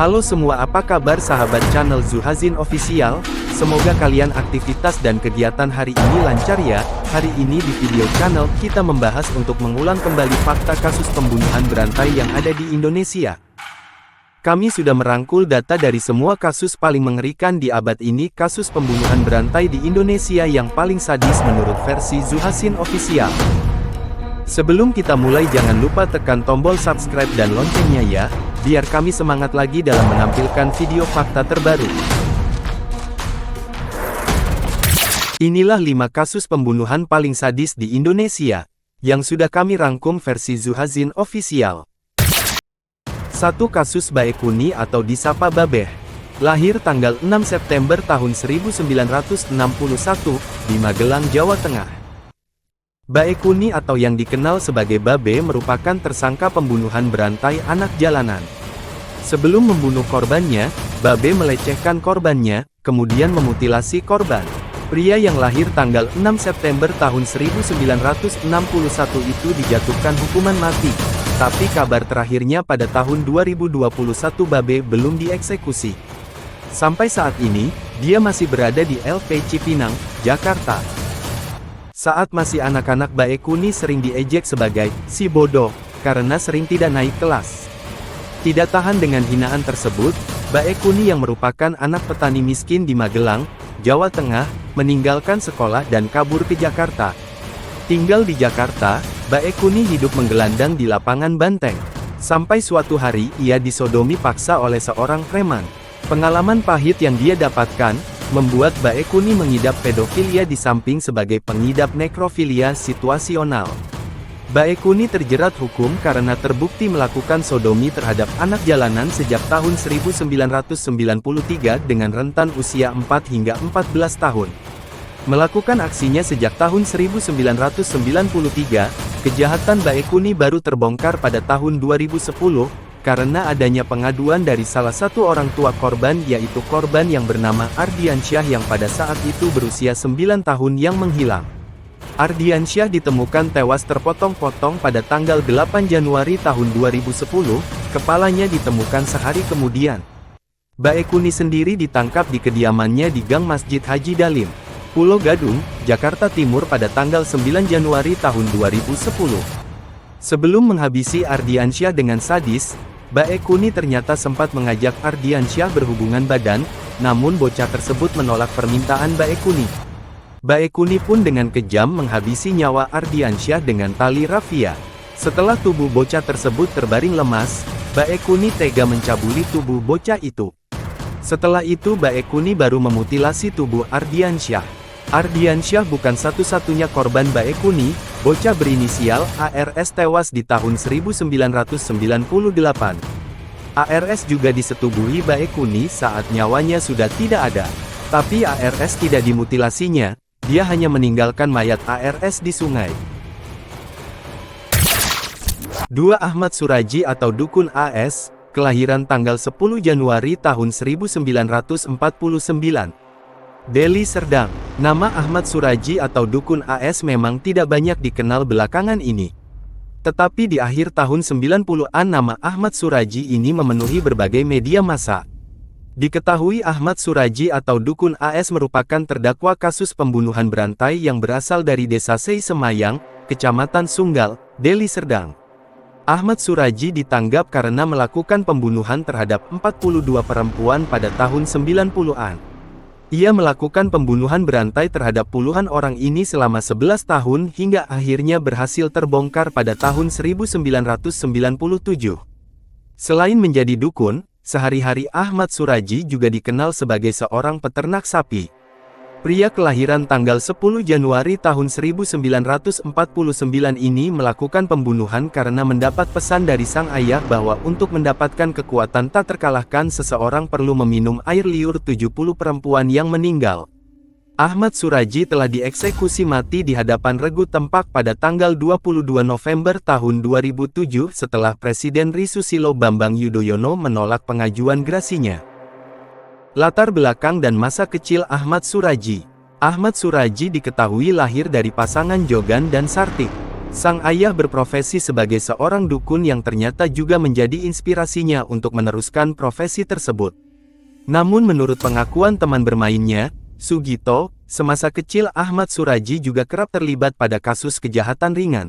Halo semua, apa kabar sahabat channel Zuhazin Official? Semoga kalian aktivitas dan kegiatan hari ini lancar ya. Hari ini di video channel kita membahas untuk mengulang kembali fakta kasus pembunuhan berantai yang ada di Indonesia. Kami sudah merangkul data dari semua kasus paling mengerikan di abad ini. Kasus pembunuhan berantai di Indonesia yang paling sadis menurut versi Zuhazin Official. Sebelum kita mulai, jangan lupa tekan tombol subscribe dan loncengnya ya, biar kami semangat lagi dalam menampilkan video fakta terbaru. Inilah 5 kasus pembunuhan paling sadis di Indonesia, yang sudah kami rangkum versi Zuhazin Official. 1. Kasus Baekuni atau disapa Babeh. Lahir tanggal 6 September tahun 1961, di Magelang, Jawa Tengah. Baekuni atau yang dikenal sebagai Babe merupakan tersangka pembunuhan berantai anak jalanan. Sebelum membunuh korbannya, Babe melecehkan korbannya, kemudian memutilasi korban. Pria yang lahir tanggal 6 September tahun 1961 itu dijatuhkan hukuman mati, tapi kabar terakhirnya pada tahun 2021 Babe belum dieksekusi. Sampai saat ini, dia masih berada di LP Cipinang, Jakarta. Saat masih anak-anak Baekuni sering diejek sebagai si bodoh, karena sering tidak naik kelas. Tidak tahan dengan hinaan tersebut, Baekuni yang merupakan anak petani miskin di Magelang, Jawa Tengah, meninggalkan sekolah dan kabur ke Jakarta. Tinggal di Jakarta, Baekuni hidup menggelandang di lapangan banteng. Sampai suatu hari ia disodomi paksa oleh seorang preman. Pengalaman pahit yang dia dapatkan membuat Baekuni mengidap pedofilia di samping sebagai pengidap nekrofilia situasional. Baekuni terjerat hukum karena terbukti melakukan sodomi terhadap anak jalanan sejak tahun 1993 dengan rentan usia 4 hingga 14 tahun. Melakukan aksinya sejak tahun 1993, kejahatan Baekuni baru terbongkar pada tahun 2010, karena adanya pengaduan dari salah satu orang tua korban, yaitu korban yang bernama Ardiansyah yang pada saat itu berusia 9 tahun yang menghilang. Ardiansyah ditemukan tewas terpotong-potong pada tanggal 8 Januari tahun 2010, kepalanya ditemukan sehari kemudian. Baekuni sendiri ditangkap di kediamannya di Gang Masjid Haji Dalim, Pulau Gadung, Jakarta Timur pada tanggal 9 Januari tahun 2010. Sebelum menghabisi Ardiansyah dengan sadis, Baekuni ternyata sempat mengajak Ardiansyah berhubungan badan, namun bocah tersebut menolak permintaan Baekuni. Baekuni pun dengan kejam menghabisi nyawa Ardiansyah dengan tali rafia. Setelah tubuh bocah tersebut terbaring lemas, Baekuni tega mencabuli tubuh bocah itu. Setelah itu Baekuni baru memutilasi tubuh Ardiansyah. Ardiansyah bukan satu-satunya korban Baekuni. Bocah berinisial ARS tewas di tahun 1998. ARS juga disetubuhi Baekuni saat nyawanya sudah tidak ada. Tapi ARS tidak dimutilasinya, dia hanya meninggalkan mayat ARS di sungai. 2. Ahmad Suraji atau Dukun AS, kelahiran tanggal 10 Januari tahun 1949. Deli Serdang. Nama Ahmad Suraji atau Dukun AS memang tidak banyak dikenal belakangan ini. Tetapi di akhir tahun 90-an nama Ahmad Suraji ini memenuhi berbagai media massa. Diketahui Ahmad Suraji atau Dukun AS merupakan terdakwa kasus pembunuhan berantai yang berasal dari Desa Sei Semayang, Kecamatan Sunggal, Deli Serdang. Ahmad Suraji ditanggap karena melakukan pembunuhan terhadap 42 perempuan pada tahun 90-an. Ia melakukan pembunuhan berantai terhadap puluhan orang ini selama 11 tahun hingga akhirnya berhasil terbongkar pada tahun 1997. Selain menjadi dukun, sehari-hari Ahmad Suraji juga dikenal sebagai seorang peternak sapi. Pria kelahiran tanggal 10 Januari tahun 1949 ini melakukan pembunuhan karena mendapat pesan dari sang ayah bahwa untuk mendapatkan kekuatan tak terkalahkan seseorang perlu meminum air liur 70 perempuan yang meninggal. Ahmad Suraji telah dieksekusi mati di hadapan Regu Tempak pada tanggal 22 November tahun 2007 setelah Presiden Ri Susilo Bambang Yudhoyono menolak pengajuan grasinya. Latar belakang dan masa kecil Ahmad Suraji. Ahmad Suraji diketahui lahir dari pasangan Jogan dan Sartik. Sang ayah berprofesi sebagai seorang dukun yang ternyata juga menjadi inspirasinya untuk meneruskan profesi tersebut. Namun menurut pengakuan teman bermainnya, Sugito, semasa kecil Ahmad Suraji juga kerap terlibat pada kasus kejahatan ringan.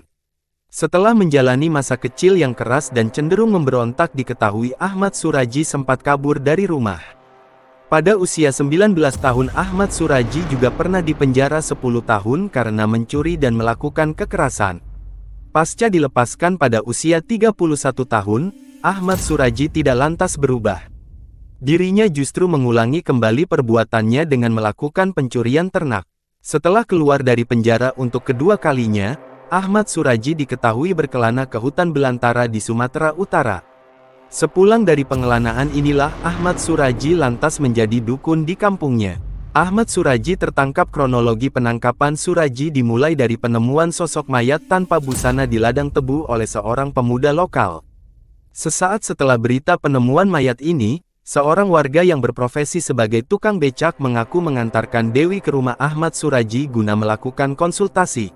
Setelah menjalani masa kecil yang keras dan cenderung memberontak, diketahui Ahmad Suraji sempat kabur dari rumah. Pada usia 19 tahun Ahmad Suraji juga pernah dipenjara 10 tahun karena mencuri dan melakukan kekerasan. Pasca dilepaskan pada usia 31 tahun, Ahmad Suraji tidak lantas berubah. Dirinya justru mengulangi kembali perbuatannya dengan melakukan pencurian ternak. Setelah keluar dari penjara untuk kedua kalinya, Ahmad Suraji diketahui berkelana ke hutan belantara di Sumatera Utara. Sepulang dari pengelanaan inilah Ahmad Suraji lantas menjadi dukun di kampungnya. Ahmad Suraji tertangkap. Kronologi penangkapan Suraji dimulai dari penemuan sosok mayat tanpa busana di ladang tebu oleh seorang pemuda lokal. Sesaat setelah berita penemuan mayat ini, seorang warga yang berprofesi sebagai tukang becak mengaku mengantarkan Dewi ke rumah Ahmad Suraji guna melakukan konsultasi.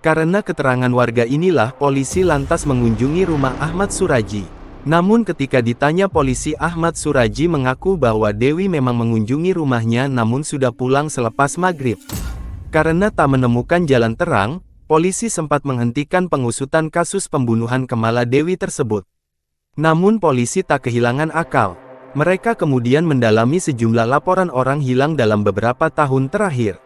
Karena keterangan warga inilah polisi lantas mengunjungi rumah Ahmad Suraji. Namun ketika ditanya polisi, Ahmad Suraji mengaku bahwa Dewi memang mengunjungi rumahnya namun sudah pulang selepas maghrib. Karena tak menemukan jalan terang, polisi sempat menghentikan pengusutan kasus pembunuhan Kemala Dewi tersebut. Namun polisi tak kehilangan akal. Mereka kemudian mendalami sejumlah laporan orang hilang dalam beberapa tahun terakhir.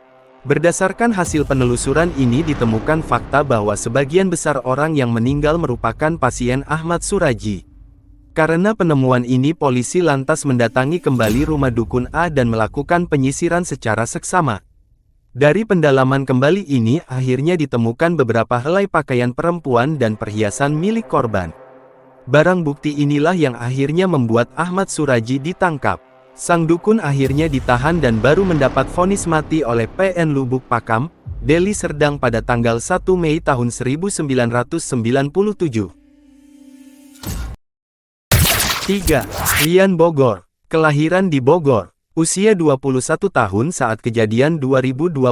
Berdasarkan hasil penelusuran ini ditemukan fakta bahwa sebagian besar orang yang meninggal merupakan pasien Ahmad Suraji. Karena penemuan ini polisi lantas mendatangi kembali rumah dukun A dan melakukan penyisiran secara seksama. Dari pendalaman kembali ini akhirnya ditemukan beberapa helai pakaian perempuan dan perhiasan milik korban. Barang bukti inilah yang akhirnya membuat Ahmad Suraji ditangkap. Sang dukun akhirnya ditahan dan baru mendapat vonis mati oleh PN Lubuk Pakam, Deli Serdang pada tanggal 1 Mei tahun 1997. 3. Rian Bogor. Kelahiran di Bogor. Usia 21 tahun saat kejadian 2021.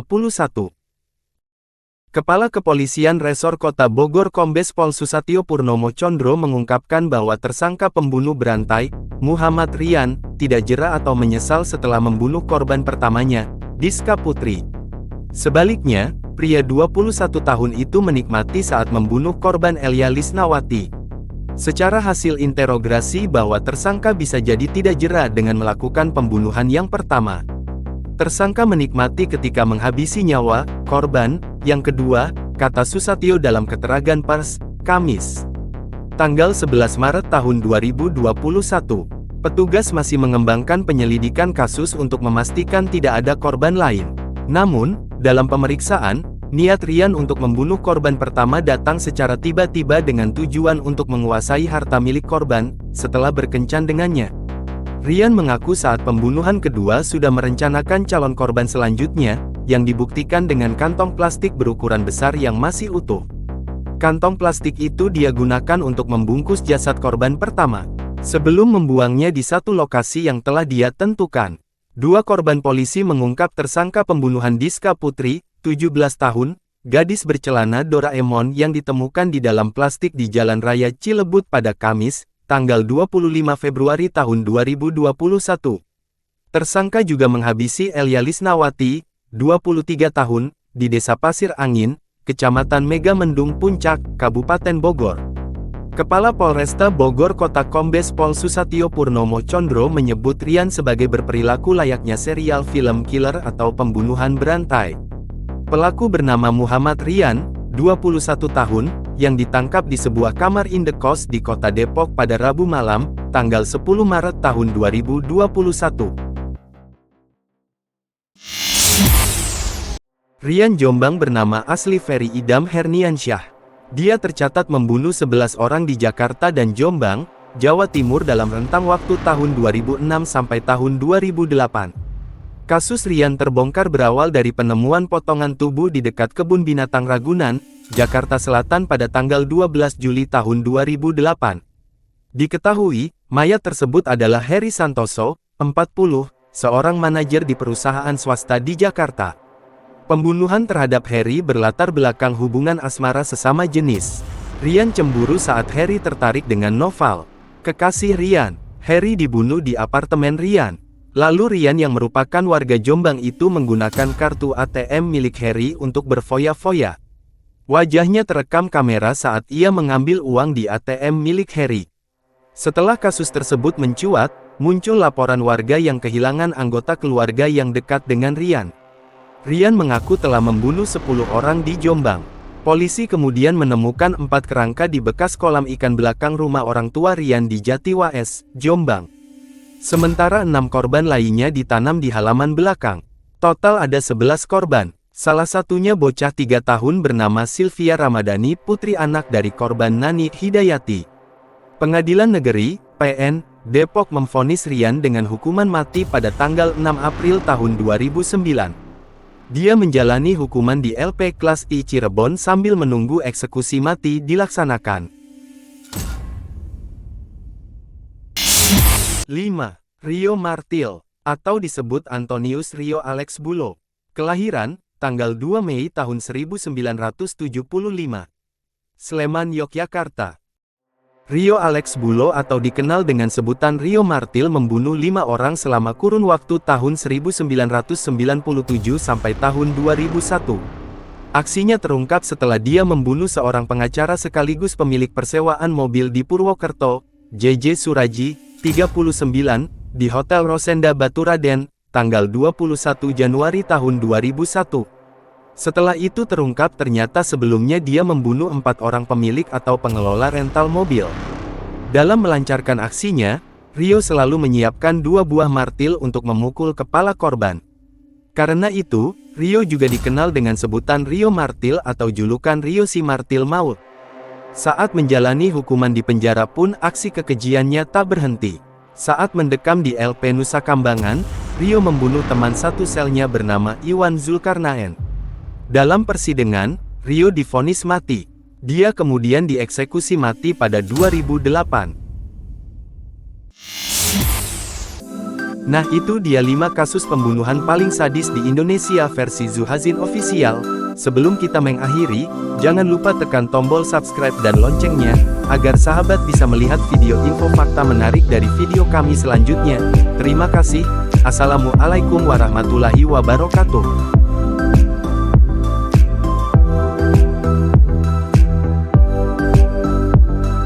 Kepala Kepolisian Resor Kota Bogor Kombes Pol Susatyo Purnomo Condro mengungkapkan bahwa tersangka pembunuh berantai, Muhammad Rian, tidak jera atau menyesal setelah membunuh korban pertamanya, Diska Putri. Sebaliknya, pria 21 tahun itu menikmati saat membunuh korban Elia Lisnawati. Secara hasil interogasi bahwa tersangka bisa jadi tidak jera dengan melakukan pembunuhan yang pertama. Tersangka menikmati ketika menghabisi nyawa korban yang kedua, kata Susatyo dalam keterangan pers, Kamis, tanggal 11 Maret tahun 2021. Petugas masih mengembangkan penyelidikan kasus untuk memastikan tidak ada korban lain. Namun, dalam pemeriksaan, niat Rian untuk membunuh korban pertama datang secara tiba-tiba dengan tujuan untuk menguasai harta milik korban, setelah berkencan dengannya. Rian mengaku saat pembunuhan kedua sudah merencanakan calon korban selanjutnya, yang dibuktikan dengan kantong plastik berukuran besar yang masih utuh. Kantong plastik itu dia gunakan untuk membungkus jasad korban pertama, sebelum membuangnya di satu lokasi yang telah dia tentukan. Dua korban polisi mengungkap tersangka pembunuhan Diska Putri, 17 tahun, gadis bercelana Doraemon yang ditemukan di dalam plastik di Jalan Raya Cilebut pada Kamis, tanggal 25 Februari tahun 2021. Tersangka juga menghabisi Elia Lisnawati, 23 tahun, di Desa Pasir Angin, Kecamatan Megamendung Puncak, Kabupaten Bogor. Kepala Polresta Bogor Kota Kombes Pol Susatyo Purnomo Condro menyebut Rian sebagai berperilaku layaknya serial film killer atau pembunuhan berantai. Pelaku bernama Muhammad Rian, 21 tahun, yang ditangkap di sebuah kamar indekos di Kota Depok pada Rabu malam, tanggal 10 Maret tahun 2021. Rian Jombang bernama asli Ferry Idam Herniansyah. Dia tercatat membunuh 11 orang di Jakarta dan Jombang, Jawa Timur dalam rentang waktu tahun 2006 sampai tahun 2008. Kasus Rian terbongkar berawal dari penemuan potongan tubuh di dekat Kebun Binatang Ragunan, Jakarta Selatan pada tanggal 12 Juli tahun 2008. Diketahui, mayat tersebut adalah Heri Santoso, 40, seorang manajer di perusahaan swasta di Jakarta. Pembunuhan terhadap Harry berlatar belakang hubungan asmara sesama jenis. Ryan cemburu saat Harry tertarik dengan Noval, kekasih Ryan. Harry dibunuh di apartemen Ryan. Lalu Ryan yang merupakan warga Jombang itu menggunakan kartu ATM milik Harry untuk berfoya-foya. Wajahnya terekam kamera saat ia mengambil uang di ATM milik Harry. Setelah kasus tersebut mencuat, muncul laporan warga yang kehilangan anggota keluarga yang dekat dengan Ryan. Ryan mengaku telah membunuh 10 orang di Jombang. Polisi kemudian menemukan 4 kerangka di bekas kolam ikan belakang rumah orang tua Ryan di Jatiwaes, Jombang. Sementara 6 korban lainnya ditanam di halaman belakang. Total ada 11 korban. Salah satunya bocah 3 tahun bernama Sylvia Ramadhani, putri anak dari korban Nani Hidayati. Pengadilan Negeri, PN, Depok memvonis Ryan dengan hukuman mati pada tanggal 6 April tahun 2009. Dia menjalani hukuman di LP Kelas I Cirebon sambil menunggu eksekusi mati dilaksanakan. 5. Rio Martil, atau disebut Antonius Rio Alex Bulo. Kelahiran, tanggal 2 Mei tahun 1975. Sleman, Yogyakarta. Rio Alex Bulo atau dikenal dengan sebutan Rio Martil membunuh 5 orang selama kurun waktu tahun 1997 sampai tahun 2001. Aksinya terungkap setelah dia membunuh seorang pengacara sekaligus pemilik persewaan mobil di Purwokerto, JJ Suraji, 39, di Hotel Rosenda Baturaden, tanggal 21 Januari tahun 2001. Setelah itu terungkap ternyata sebelumnya dia membunuh 4 orang pemilik atau pengelola rental mobil. Dalam melancarkan aksinya, Rio selalu menyiapkan 2 buah martil untuk memukul kepala korban. Karena itu, Rio juga dikenal dengan sebutan Rio Martil atau julukan Rio si Martil Maut. Saat menjalani hukuman di penjara pun aksi kekejiannya tak berhenti. Saat mendekam di LP Nusa Kambangan, Rio membunuh teman satu selnya bernama Iwan Zulkarnaen. Dalam persidangan, Rio divonis mati. Dia kemudian dieksekusi mati pada 2008. Nah itu dia 5 kasus pembunuhan paling sadis di Indonesia versi Zuhazin Official. Sebelum kita mengakhiri, jangan lupa tekan tombol subscribe dan loncengnya, agar sahabat bisa melihat video info fakta menarik dari video kami selanjutnya. Terima kasih. Assalamualaikum warahmatullahi wabarakatuh.